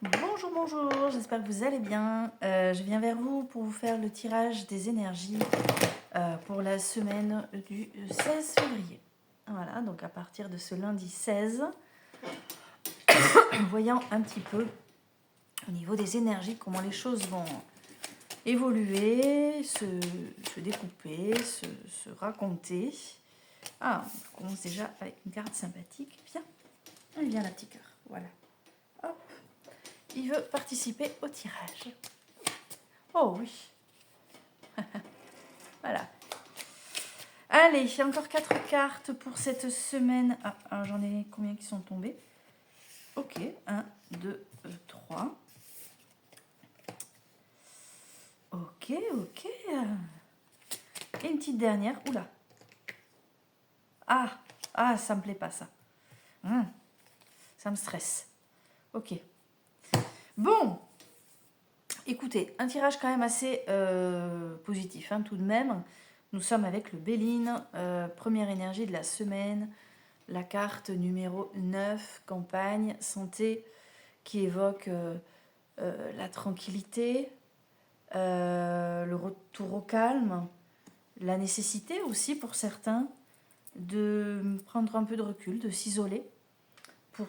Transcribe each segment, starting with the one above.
Bonjour, bonjour, j'espère que vous allez bien. Je viens vers vous pour vous faire le tirage des énergies pour la semaine du 16 février. Voilà, donc à partir de ce lundi 16, voyant un petit peu au niveau des énergies comment les choses vont évoluer, se découper, se raconter. Ah, on commence déjà avec une carte sympathique. Viens, allez, viens la petite cœur, voilà. Hop. Il veut participer au tirage. Oh oui. Voilà. Allez, il y a encore 4 cartes pour cette semaine. Ah, alors j'en ai combien qui sont tombés? Ok, 1, 2, 3. Ok, ok. Et une petite dernière. Oula. Ah, ça me plaît pas ça. Ça me stresse. Ok. Bon. Écoutez, un tirage quand même assez positif, hein, tout de même. Nous sommes avec le Béline, première énergie de la semaine, la carte numéro 9, campagne, santé, qui évoque la tranquillité, le retour au calme, la nécessité aussi pour certains de prendre un peu de recul, de s'isoler pour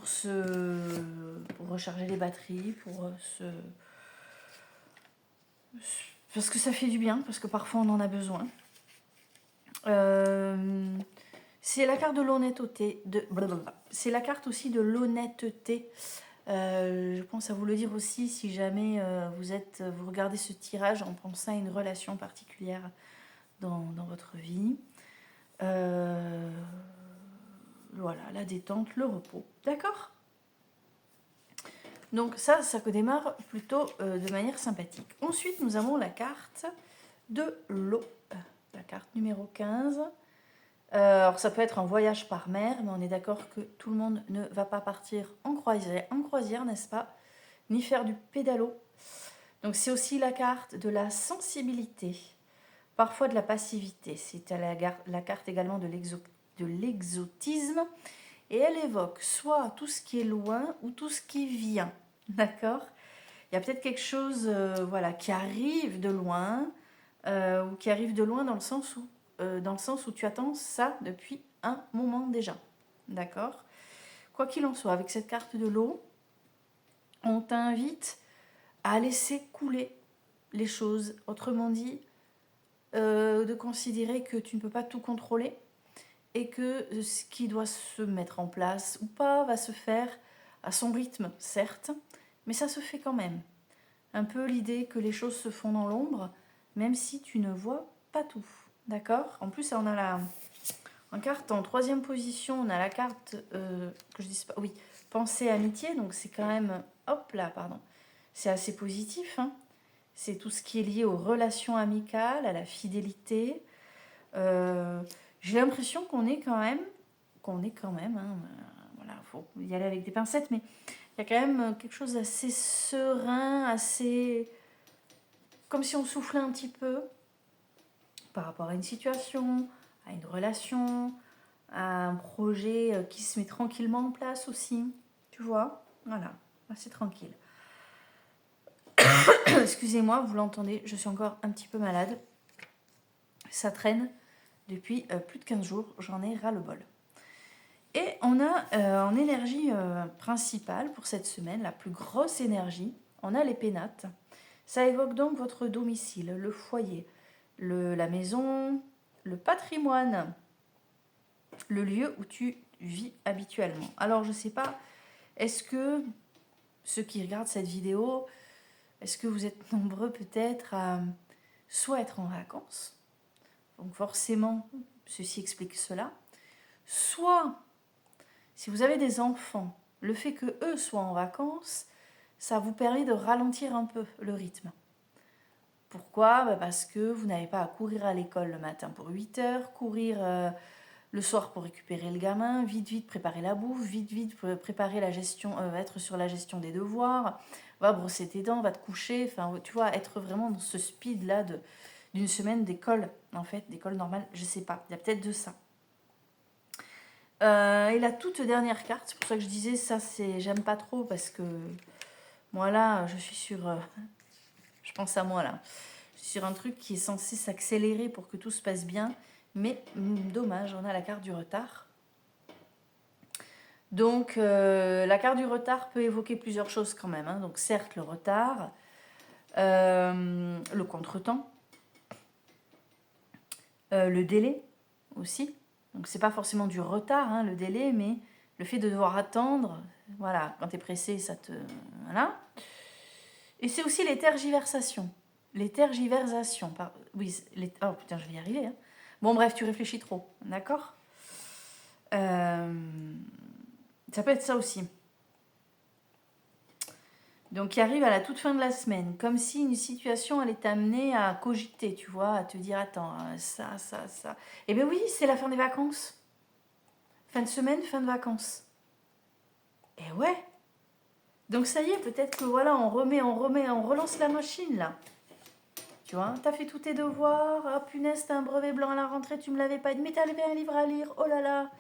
recharger les batteries, parce que ça fait du bien, parce que parfois on en a besoin. C'est la carte de l'honnêteté. C'est la carte aussi de l'honnêteté. Je pense à vous le dire aussi si jamais vous regardez ce tirage en pensant à une relation particulière dans votre vie. Voilà, la détente, le repos. D'accord ? Donc ça démarre plutôt de manière sympathique. Ensuite, nous avons la carte de l'eau. La carte numéro 15. Alors ça peut être un voyage par mer, mais on est d'accord que tout le monde ne va pas partir en croisière, n'est-ce pas? Ni faire du pédalo. Donc c'est aussi la carte de la sensibilité, parfois de la passivité. C'est la carte également de l'exotisme. Et elle évoque soit tout ce qui est loin ou tout ce qui vient. D'accord? Il y a peut-être quelque chose qui arrive de loin, ou qui arrive de loin dans le sens où tu attends ça depuis un moment déjà. D'accord? Quoi qu'il en soit, avec cette carte de l'eau, on t'invite à laisser couler les choses. Autrement dit, de considérer que tu ne peux pas tout contrôler et que ce qui doit se mettre en place ou pas va se faire à son rythme, certes, mais ça se fait quand même. Un peu l'idée que les choses se font dans l'ombre, même si tu ne vois pas tout. D'accord? En plus, on a en carte en troisième position, on a la carte que je dis pas. Oui, pensée amitié, donc c'est quand même. Hop là, pardon. C'est assez positif, hein. C'est tout ce qui est lié aux relations amicales, à la fidélité. J'ai l'impression qu'on est quand même. Hein, voilà, faut y aller avec des pincettes, mais il y a quand même quelque chose d'assez serein, assez. Comme si on soufflait un petit peu par rapport à une situation, à une relation, à un projet qui se met tranquillement en place aussi. Tu vois? Voilà, assez tranquille. Excusez-moi, vous l'entendez, je suis encore un petit peu malade. Ça traîne depuis plus de 15 jours, j'en ai ras-le-bol. Et on a en énergie principale pour cette semaine, la plus grosse énergie, on a les pénates. Ça évoque donc votre domicile, le foyer, la maison, le patrimoine, le lieu où tu vis habituellement. Alors je ne sais pas, est-ce que ceux qui regardent cette vidéo, est-ce que vous êtes nombreux peut-être à soit être en vacances, donc forcément ceci explique cela, soit si vous avez des enfants, le fait que eux soient en vacances, ça vous permet de ralentir un peu le rythme. Pourquoi? Parce que vous n'avez pas à courir à l'école le matin pour 8 heures, courir le soir pour récupérer le gamin, vite préparer la bouffe, vite préparer la gestion, être sur la gestion des devoirs, va brosser tes dents, va te coucher, enfin tu vois, être vraiment dans ce speed là d'une semaine d'école, en fait, d'école normale, je sais pas, il y a peut-être de ça. Et la toute dernière carte, c'est pour ça que je disais ça, j'aime pas trop parce que Moi là, je suis sur... je pense à moi là. Je suis sur un truc qui est censé s'accélérer pour que tout se passe bien. Mais dommage, on a la carte du retard. Donc la carte du retard peut évoquer plusieurs choses quand même. Hein. Donc certes le retard, le contretemps, le délai aussi. Donc c'est pas forcément du retard, hein, le délai, mais le fait de devoir attendre, voilà, quand tu es pressé, ça te... Voilà. Et c'est aussi les tergiversations. Les tergiversations. Oui, oh putain, je vais y arriver. Hein. Bon bref, tu réfléchis trop, d'accord. Ça peut être ça aussi. Donc, qui arrive à la toute fin de la semaine, comme si une situation allait t'amener à cogiter, tu vois, à te dire, attends, ça. Eh bien oui, c'est la fin des vacances. Fin de semaine, fin de vacances. Et ouais. Donc ça y est, peut-être que voilà, on relance la machine là. Tu vois, t'as fait tous tes devoirs, ah punaise, t'as un brevet blanc à la rentrée, tu me l'avais pas dit, mais t'as levé un livre à lire, oh là là.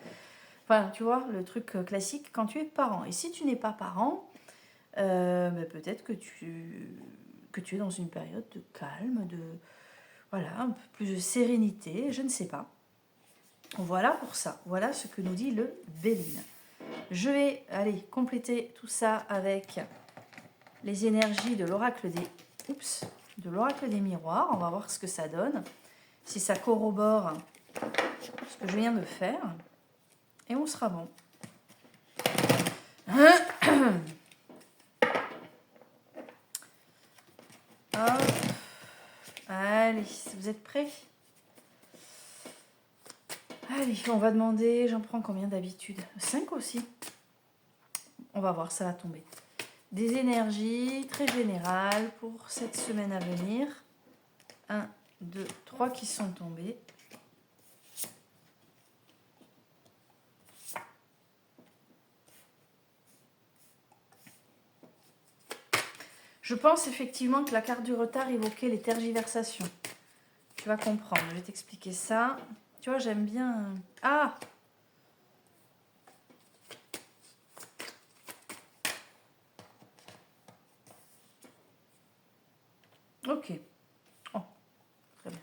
Enfin, tu vois, le truc classique quand tu es parent. Et si tu n'es pas parent, peut-être que tu es dans une période de calme, de voilà, un peu plus de sérénité, je ne sais pas. Voilà pour ça. Voilà ce que nous dit le Béline. Je vais aller compléter tout ça avec les énergies de l'oracle des miroirs. On va voir ce que ça donne, si ça corrobore ce que je viens de faire. Et on sera bon. Hop. Allez, vous êtes prêts? Allez, on va demander, j'en prends combien d'habitude? 5 aussi. On va voir, ça va tomber. Des énergies très générales pour cette semaine à venir. 1, 2, 3 qui sont tombés. Je pense effectivement que la carte du retard évoquait les tergiversations. Tu vas comprendre, je vais t'expliquer ça. Tu vois, j'aime bien... Ah! Ok. Oh, très bien.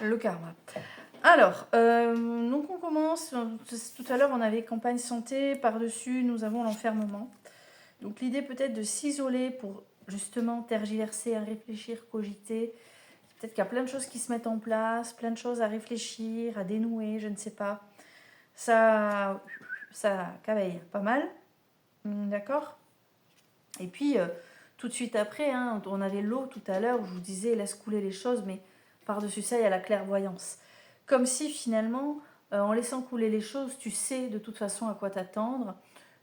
Le karma. Alors, donc on commence. Tout à l'heure, on avait campagne santé. Par-dessus, nous avons l'enfermement. Donc l'idée peut-être de s'isoler pour justement tergiverser, à réfléchir, cogiter. Peut-être qu'il y a plein de choses qui se mettent en place, plein de choses à réfléchir, à dénouer, je ne sais pas. Ça cavaille pas mal. D'accord. Et puis, tout de suite après, hein, on avait l'eau tout à l'heure où je vous disais laisse couler les choses, mais par-dessus ça, il y a la clairvoyance. Comme si finalement, en laissant couler les choses, tu sais de toute façon à quoi t'attendre,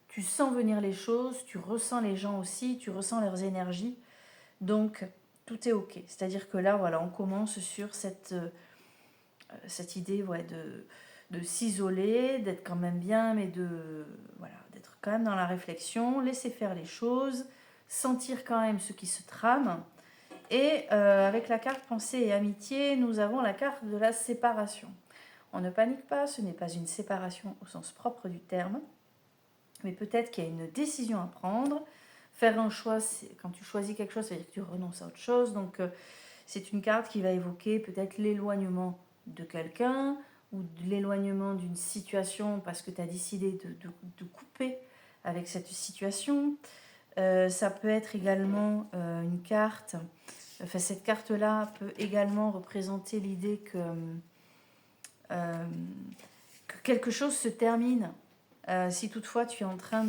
tu sens venir les choses, tu ressens les gens aussi, tu ressens leurs énergies. Donc, tout est OK. C'est-à-dire que là, voilà, on commence sur cette idée ouais, de s'isoler, d'être quand même bien, mais voilà, d'être quand même dans la réflexion, laisser faire les choses, sentir quand même ce qui se trame. Et avec la carte pensée et amitié, nous avons la carte de la séparation. On ne panique pas, ce n'est pas une séparation au sens propre du terme, mais peut-être qu'il y a une décision à prendre. Faire un choix, quand tu choisis quelque chose, ça veut dire que tu renonces à autre chose. Donc c'est une carte qui va évoquer peut-être l'éloignement de quelqu'un ou de l'éloignement d'une situation parce que tu as décidé de couper avec cette situation. Ça peut être également une carte, enfin cette carte-là peut également représenter l'idée que quelque chose se termine. Si toutefois tu es en train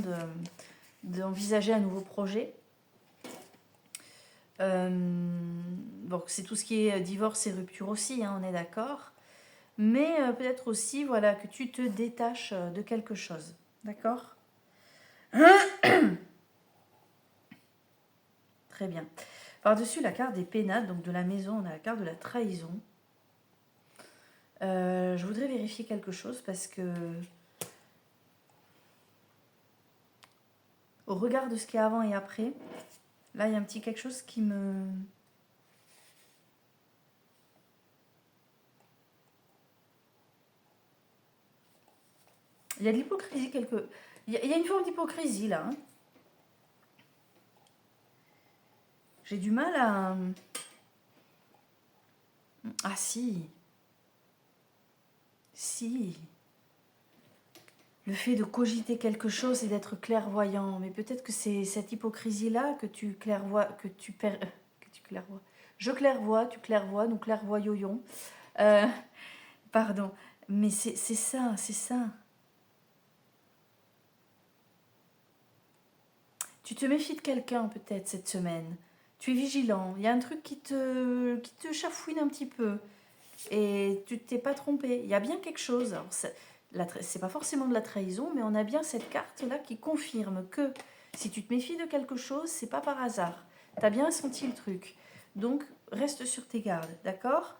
d'envisager un nouveau projet. Bon, c'est tout ce qui est divorce et rupture aussi, hein, on est d'accord. Mais peut-être aussi voilà, que tu te détaches de quelque chose. D'accord. Très bien. Par-dessus la carte des pénates, donc de la maison, on a la carte de la trahison. Je voudrais vérifier quelque chose parce que au regard de ce qu'il y a avant et après, là il y a un petit quelque chose qui me... Il y a de l'hypocrisie il y a une forme d'hypocrisie là. Hein. J'ai du mal à... Ah si. Si. Le fait de cogiter quelque chose et d'être clairvoyant. Mais peut-être que c'est cette hypocrisie-là que tu clairvois, que tu clairvois. Je clairvois, tu clairvois, nous clairvoyons. Euh, pardon. Mais c'est ça, c'est ça. Tu te méfies de quelqu'un peut-être cette semaine. Tu es vigilant. Il y a un truc qui te chafouine un petit peu. Et tu t'es pas trompé. Il y a bien quelque chose. Alors, c'est pas forcément de la trahison, mais on a bien cette carte-là qui confirme que si tu te méfies de quelque chose, c'est pas par hasard. Tu as bien senti le truc. Donc, reste sur tes gardes, d'accord?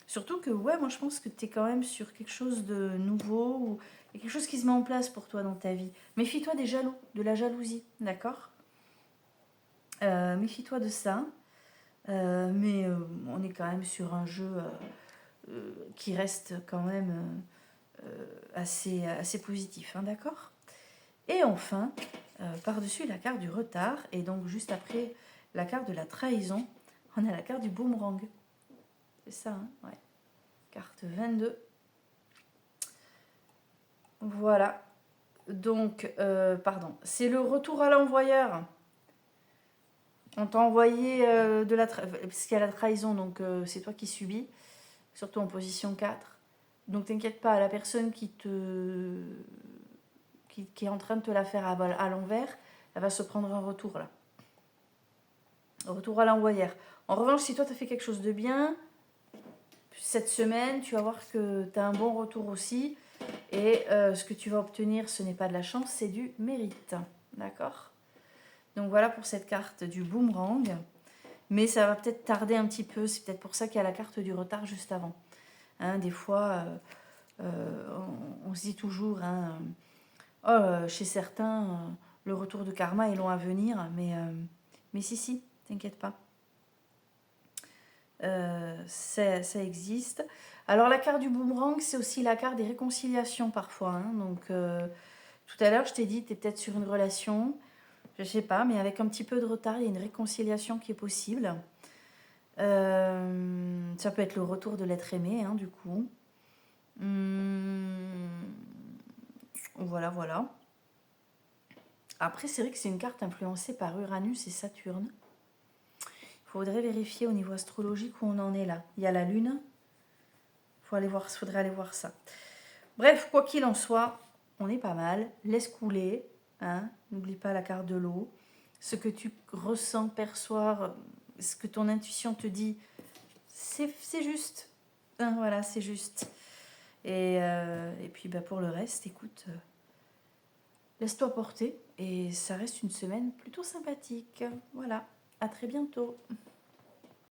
Surtout que, ouais, moi je pense que tu es quand même sur quelque chose de nouveau ou quelque chose qui se met en place pour toi dans ta vie. Méfie-toi des jaloux, de la jalousie, d'accord? Méfie-toi de ça. Mais on est quand même sur un jeu qui reste quand même assez positif, hein, d'accord? Et enfin, par-dessus la carte du retard, et donc juste après la carte de la trahison, on a la carte du boomerang. C'est ça, hein? Ouais. Carte 22. Voilà. Donc, pardon, c'est le retour à l'envoyeur. On t'a envoyé parce qu'il y a la trahison, donc c'est toi qui subis, surtout en position 4. Donc t'inquiète pas, la personne qui est en train de te la faire à l'envers, elle va se prendre un retour là. Un retour à l'envoyeur. En revanche, si toi tu as fait quelque chose de bien, cette semaine, tu vas voir que tu as un bon retour aussi. Et ce que tu vas obtenir, ce n'est pas de la chance, c'est du mérite. D'accord? Donc voilà pour cette carte du boomerang. Mais ça va peut-être tarder un petit peu. C'est peut-être pour ça qu'il y a la carte du retard juste avant. Hein, des fois, on se dit toujours, hein, chez certains, le retour de karma est long à venir. Mais si, t'inquiète pas. Ça existe. Alors la carte du boomerang, c'est aussi la carte des réconciliations parfois. Hein. Donc tout à l'heure, je t'ai dit, tu es peut-être sur une relation, je sais pas, mais avec un petit peu de retard, il y a une réconciliation qui est possible. Ça peut être le retour de l'être aimé, hein, du coup. Voilà. Après, c'est vrai que c'est une carte influencée par Uranus et Saturne. Il faudrait vérifier au niveau astrologique où on en est là. Il y a la Lune. Faudrait aller voir ça. Bref, quoi qu'il en soit, on est pas mal. Laisse couler. Hein. N'oublie pas la carte de l'eau. Ce que tu ressens, perçois, ce que ton intuition te dit, c'est juste. Hein, voilà, c'est juste. Et puis pour le reste, écoute, laisse-toi porter. Et ça reste une semaine plutôt sympathique. Voilà, à très bientôt.